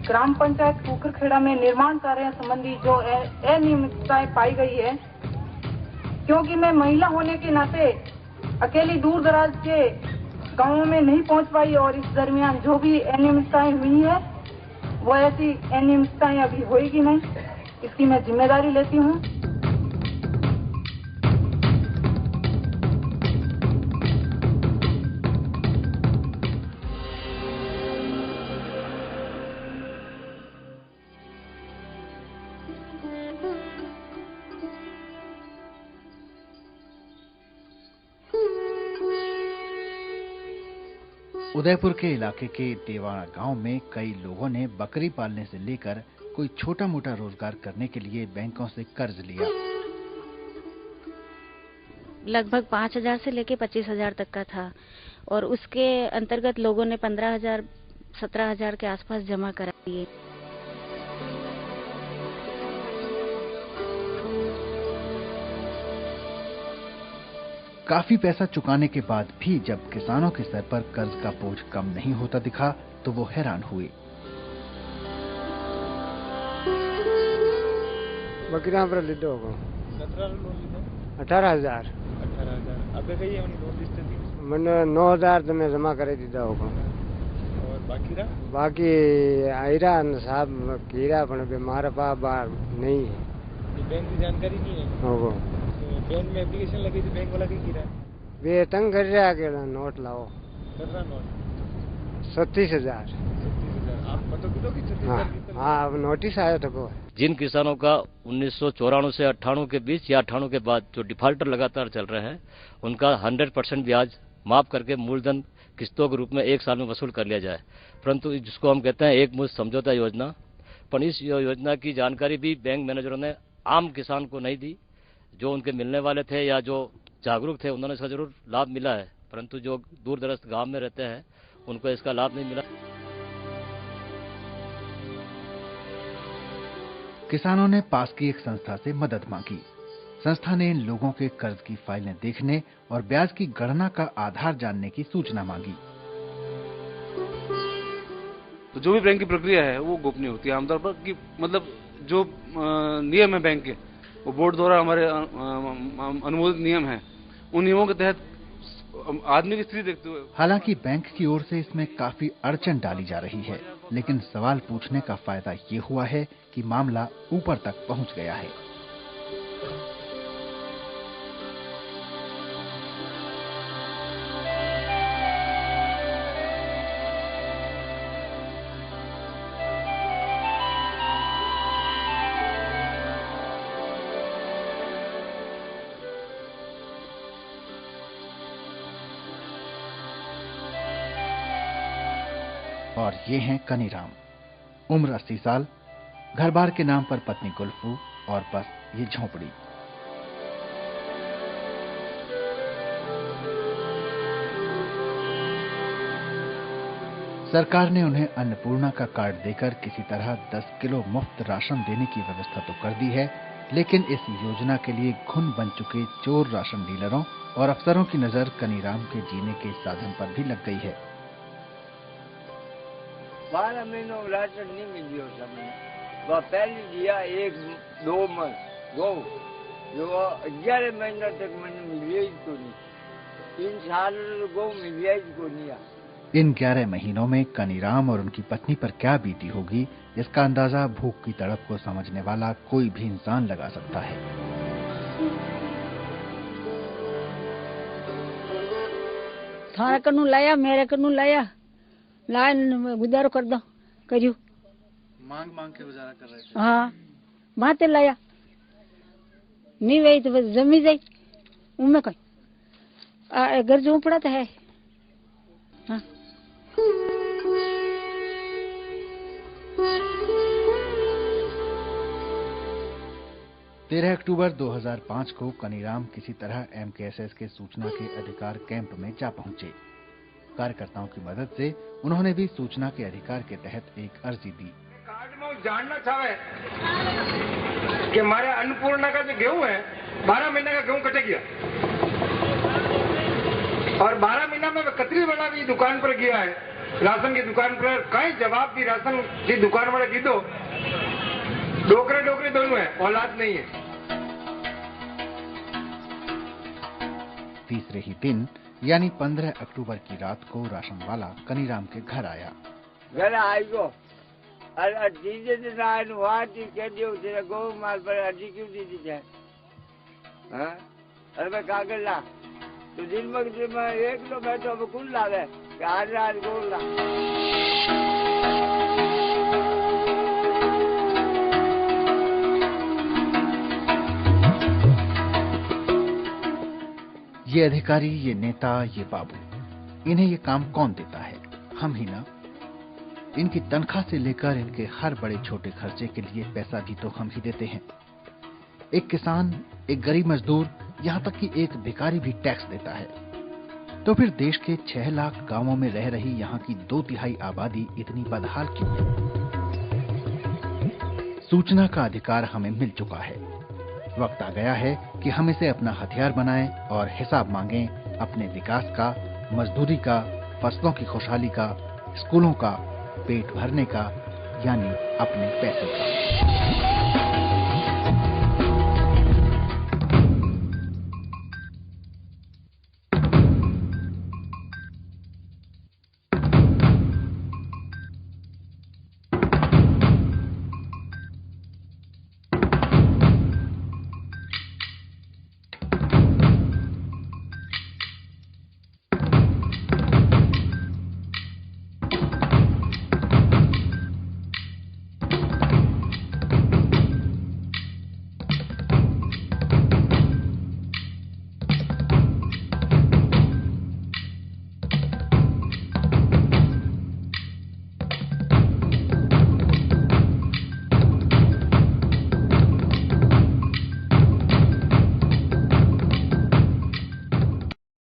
ग्राम पंचायत कुकरखेड़ा में निर्माण कार्य संबंधी जो अनियमितताएं पाई गई है, क्योंकि मैं महिला होने के नाते अकेली दूर दराज के गांवों में नहीं पहुंच पाई और इस दरमियान जो भी अनियमितताएं हुई है वो ऐसी अनियमितताएं अभी होएगी नहीं, इसकी मैं जिम्मेदारी लेती हूं। उदयपुर के इलाके के देवाड़ा गांव में कई लोगों ने बकरी पालने से लेकर कोई छोटा मोटा रोजगार करने के लिए बैंकों से कर्ज लिया। लगभग 5,000 से लेके 25,000 तक का था और उसके अंतर्गत लोगों ने 15,000 17,000 के आसपास जमा करा दिए। काफी पैसा चुकाने के बाद भी जब किसानों के सर पर कर्ज का बोझ कम नहीं होता दिखा तो वो हैरान हुए। बकरियां पर लीधो होगा 18,000 अबे कई है लोन लिस्ट थी मैंने 9,000 तो मैं जमा करे दीदा होगा और बाकी आयरा साहब कीरा पण मारा पा बार नहीं है। ये बैंक की जानकारी नहीं है होगा बैंक में एप्लीकेशन लगी थी, बैंक वाला की कीरा वे तंग कर रहा के नोट लाओ कितना नोट 36,000 आप पता किलो की 36,000 हाँ नोटिस आया था को। जिन किसानों का 1994 से 98 के बीच या 98 के बाद जो डिफॉल्टर लगातार चल रहे हैं उनका 100% ब्याज माफ करके मूलधन किस्तों के रूप में 1 साल में वसूल कर लिया जाए, परंतु जिसको हम कहते हैं एक मुश्त समझौता योजना, पर इस योजना की जानकारी भी बैंक मैनेजरों ने आम किसान को नहीं दी। जो उनके मिलने वाले थे या जो जागरूक थे उन्होंने इसका जरूर लाभ मिला है, परंतु जो दूर दराज गांव में रहते हैं उनको इसका लाभ नहीं मिला। किसानों ने पास की एक संस्था से मदद मांगी। संस्था ने इन लोगों के कर्ज की फाइलें देखने और ब्याज की गणना का आधार जानने की सूचना मांगी। तो जो भी बैंक की प्रक्रिया है वो गोपनीय होती है आमतौर पर, कि मतलब जो नियम है बैंक के वो बोर्ड द्वारा हमारे अनुमोदित नियम है, उन नियमों के तहत आदमी की स्थिति देखते हुए। हालांकि बैंक की ओर से इसमें काफी अड़चन डाली जा रही है, लेकिन सवाल पूछने का फायदा ये हुआ है कि मामला ऊपर तक पहुंच गया है। और ये हैं कनीराम, उम्र 80 साल, घर बार के नाम पर पत्नी गुल्फू और बस ये झोंपड़ी। सरकार ने उन्हें अन्नपूर्णा का कार्ड देकर किसी तरह 10 किलो मुफ्त राशन देने की व्यवस्था तो कर दी है, लेकिन इस योजना के लिए घुन बन चुके चोर राशन डीलरों और अफसरों की नजर कनीराम के जीने के साधन पर भी लग गई है। 12 महीनों राशन नहीं मिली समय, वह पहले दिया 1-2 मन गो जो 11 महीना तक मैंने मिली को नहीं, 3 साल गो मिली को नहीं। इन 11 महीनों में कनीराम और उनकी पत्नी पर क्या बीती होगी, इसका अंदाजा भूख की तड़प को समझने वाला कोई भी इंसान लगा सकता है। थारा कनु लाया, मेरे कनु लाया, लाइन गुजारो कर दो, करियो मांग के गुजारा कर रहे थे। हाँ बातें लाया नहीं वही तो बस जमी जाई उनमें कोई घर जो पड़ा तो है। हाँ 13 अक्टूबर 2005 को कनीराम किसी तरह MKSS के सूचना के अधिकार कैंप में जा पहुंचे। कार्यकर्ताओं की मदद से उन्होंने भी सूचना के अधिकार के तहत एक अर्जी दी। कार्ड में जानना चाहे कि हमारे अन्नपूर्णा का जो गेहूं है 12 महीने का गेहूं कटे गया और 12 महीना में कतरी वाला भी दुकान पर गया है राशन की दुकान पर कई जवाब भी राशन की दुकान वाले कीधो डोकरे डोकरे दोनों है, औलाद नहीं है। तीसरे ही दिन यानी 15 अक्टूबर की रात को राशन वाला कनीराम के घर आया। घर आई गो अरे तीसरे दिन आए वहाँ कह दियो तेरा गौ माल पर अर्जी क्यों दी थी जाए? हाँ अरे मैं कागज ला तो दिन में एक लो बैठो अब कुल ला गए आज गोल ला। ये अधिकारी, ये नेता, ये बाबू, इन्हें ये काम कौन देता है? हम ही ना। इनकी तनख्वाह से लेकर इनके हर बड़े छोटे खर्चे के लिए पैसा भी तो हम ही देते हैं। एक किसान, एक गरीब मजदूर, यहां तक कि एक भिखारी भी टैक्स देता है। तो फिर देश के 6 लाख गांवों में रह रही यहां की 2/3 आबादी इतनी बदहाल क्यों है? सूचना का अधिकार हमें मिल चुका है। वक्त आ गया है कि हम इसे अपना हथियार बनाएं और हिसाब मांगें अपने विकास का, मजदूरी का, फसलों की खुशहाली का, स्कूलों का, पेट भरने का, यानी अपने पैसे का।